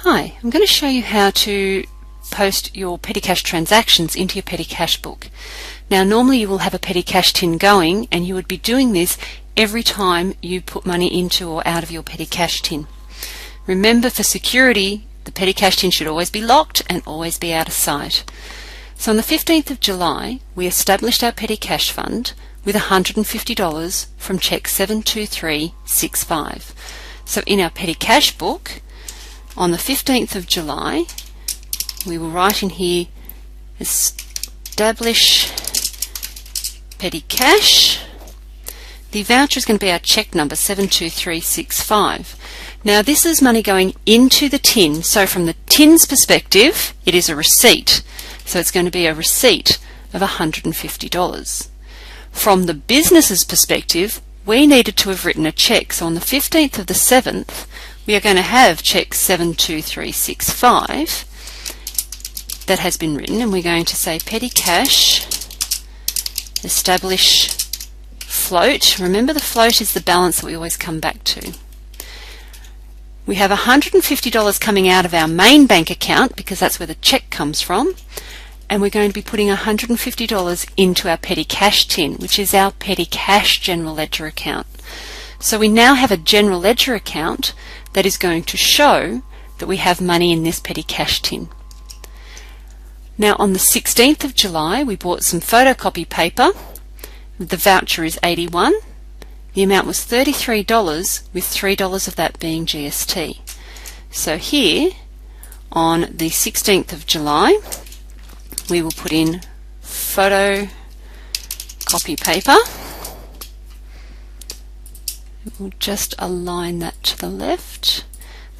Hi, I'm going to show you how to post your petty cash transactions into your petty cash book. Now normally you will have a petty cash tin going and you would be doing this every time you put money into or out of your petty cash tin. Remember, for security, the petty cash tin should always be locked and always be out of sight. So on the 15th of July we established our petty cash fund with $150 from cheque 72365. So in our petty cash book on the 15th of July, we will write in here, establish petty cash. The voucher is going to be our cheque number 72365. Now this is money going into the tin, so from the tin's perspective, it is a receipt. So it's going to be a receipt of $150. From the business's perspective, we needed to have written a cheque. So on the 15th of the 7th, we are going to have cheque 72365 that has been written, and we're going to say petty cash, establish float. Remember, the float is the balance that we always come back to. We have $150 coming out of our main bank account because that's where the cheque comes from, and we're going to be putting $150 into our petty cash tin, which is our petty cash general ledger account. So we now have a general ledger account that is going to show that we have money in this petty cash tin. Now on the 16th of July we bought some photocopy paper. The voucher is $81. The amount was $33, with $3 of that being GST. So here on the 16th of July we will put in photocopy paper. We'll just align that to the left.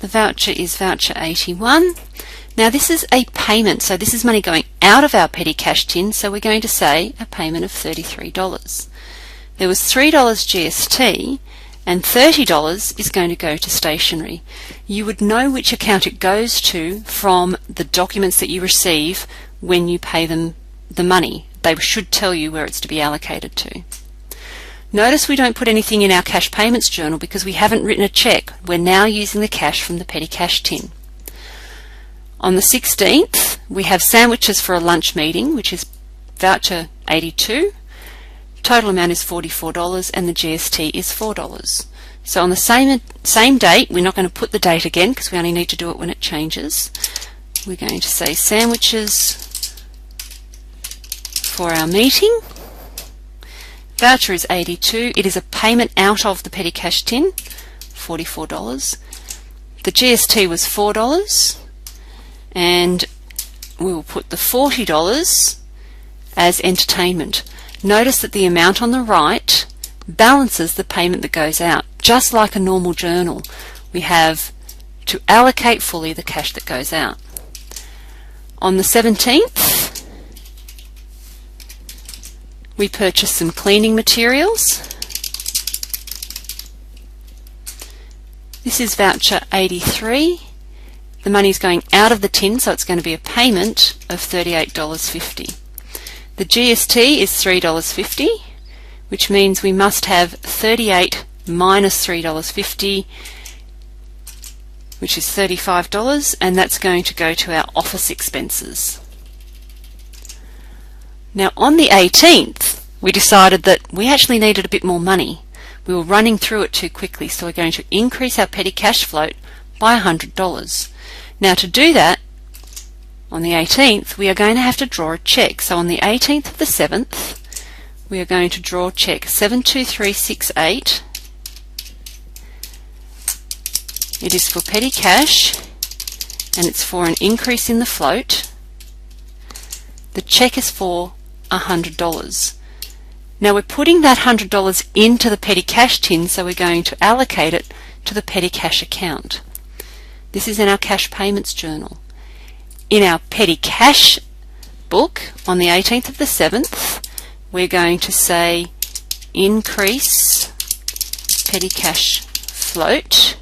The voucher is voucher 81. Now this is a payment, so this is money going out of our petty cash tin, so we're going to say a payment of $33. There was $3 GST and $30 is going to go to stationery. You would know which account it goes to from the documents that you receive when you pay them the money. They should tell you where it's to be allocated to. Notice we don't put anything in our cash payments journal because we haven't written a cheque. We're now using the cash from the petty cash tin. On the 16th, we have sandwiches for a lunch meeting, which is voucher 82. Total amount is $44 and the GST is $4. So on the same date, we're not going to put the date again because we only need to do it when it changes. We're going to say sandwiches for our meeting. Voucher is 82. It is a payment out of the petty cash tin, $44. The GST was $4, and we will put the $40 as entertainment. Notice that the amount on the right balances the payment that goes out. Just like a normal journal, we have to allocate fully the cash that goes out. On the 17th, we purchased some cleaning materials. This is voucher 83. The money is going out of the tin, so it's going to be a payment of $38.50. The GST is $3.50, which means we must have $38 minus $3.50, which is $35, and that's going to go to our office expenses. Now on the 18th, we decided that we actually needed a bit more money. We were running through it too quickly, so we're going to increase our petty cash float by $100. Now to do that, on the 18th, we are going to have to draw a cheque. So on the 18th of the 7th, we are going to draw cheque 72368. It is for petty cash, and it's for an increase in the float. The cheque is for $100. Now we're putting that $100 into the petty cash tin, so we're going to allocate it to the petty cash account. This is in our cash payments journal. In our petty cash book on the 18th of the 7th, we're going to say increase petty cash float,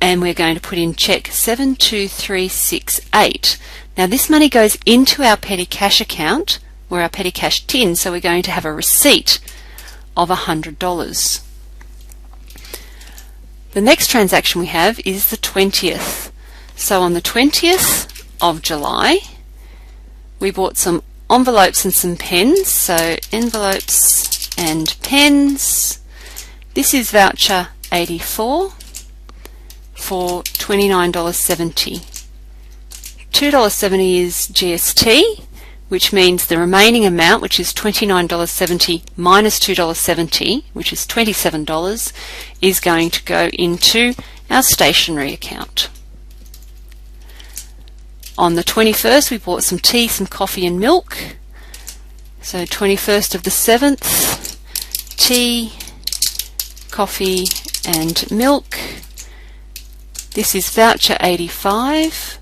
and we're going to put in cheque 72368. Now this money goes into our petty cash account, or our petty cash tin, so we're going to have a receipt of $100. The next transaction we have is the 20th. So on the 20th of July, we bought some envelopes and some pens. So envelopes and pens. This is voucher 84 for $29.70. $2.70 is GST, which means the remaining amount, which is $29.70 minus $2.70, which is $27, is going to go into our stationery account. On the 21st, we bought some tea, some coffee and milk. So 21st of the 7th, tea, coffee and milk. This is voucher 85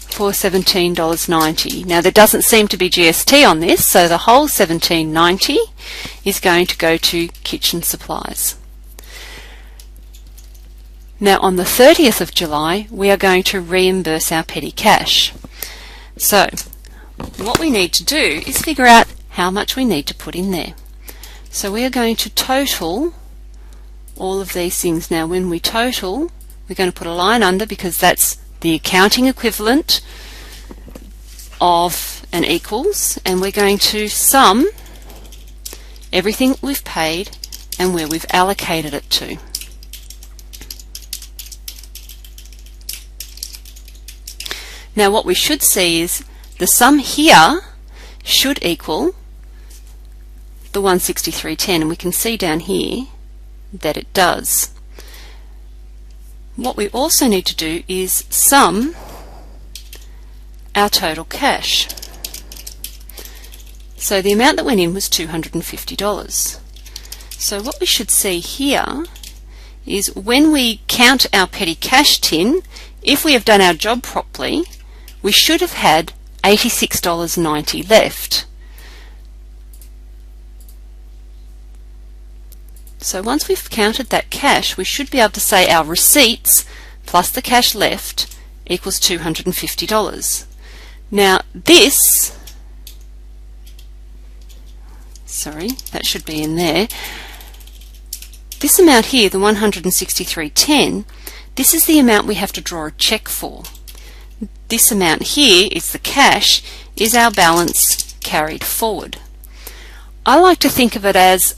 for $17.90. Now there doesn't seem to be GST on this, so the whole $17.90 is going to go to kitchen supplies. Now on the 30th of July, we are going to reimburse our petty cash. So what we need to do is figure out how much we need to put in there. So we are going to total all of these things. Now when we total, we're going to put a line under because that's the accounting equivalent of an equals, and we're going to sum everything we've paid and where we've allocated it to. Now what we should see is the sum here should equal the 163.10, and we can see down here that it does. What we also need to do is sum our total cash. So the amount that went in was $250. So what we should see here is when we count our petty cash tin, if we have done our job properly, we should have had $86.90 left. So once we've counted that cash, we should be able to say our receipts plus the cash left equals $250. Now this, sorry, that should be in there. This amount here, the $163.10, this is the amount we have to draw a cheque for. This amount here is the cash, is our balance carried forward. I like to think of it as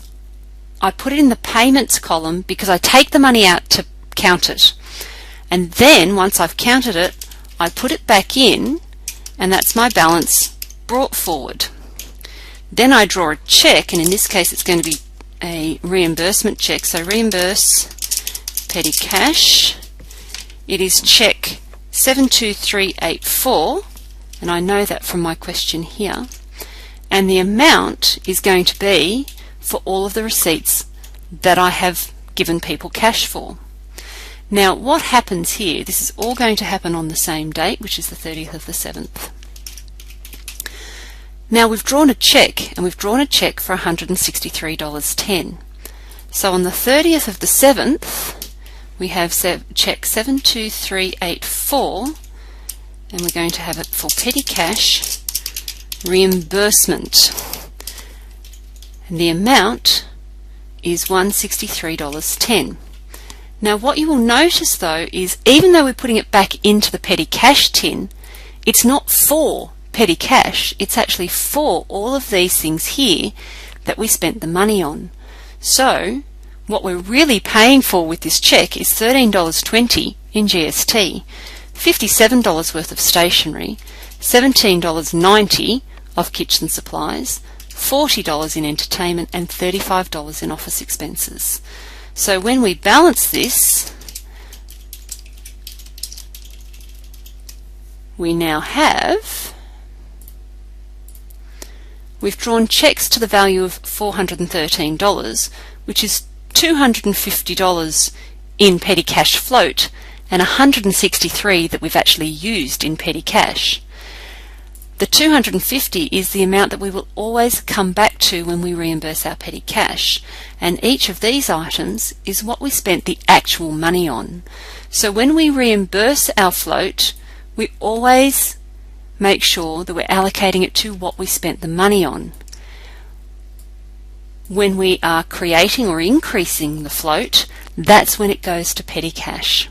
I put it in the payments column because I take the money out to count it. And then once I've counted it, I put it back in, and that's my balance brought forward. Then I draw a cheque, and in this case it's going to be a reimbursement cheque. So reimburse petty cash. It is cheque 72384, and I know that from my question here. And the amount is going to be for all of the receipts that I have given people cash for. Now what happens here, this is all going to happen on the same date, which is the 30th of the 7th. Now we've drawn a cheque, and we've drawn a cheque for $163.10. So on the 30th of the 7th, we have cheque 72384, and we're going to have it for petty cash reimbursement. And the amount is $163.10. Now what you will notice though is even though we're putting it back into the petty cash tin, it's not for petty cash, it's actually for all of these things here that we spent the money on. So what we're really paying for with this cheque is $13.20 in GST, $57 worth of stationery, $17.90 of kitchen supplies, $40 in entertainment, and $35 in office expenses. So when we balance this, we now have, we've drawn cheques to the value of $413, which is $250 in petty cash float and $163 that we've actually used in petty cash. The $250 is the amount that we will always come back to when we reimburse our petty cash, and each of these items is what we spent the actual money on. So when we reimburse our float, we always make sure that we're allocating it to what we spent the money on. When we are creating or increasing the float, that's when it goes to petty cash.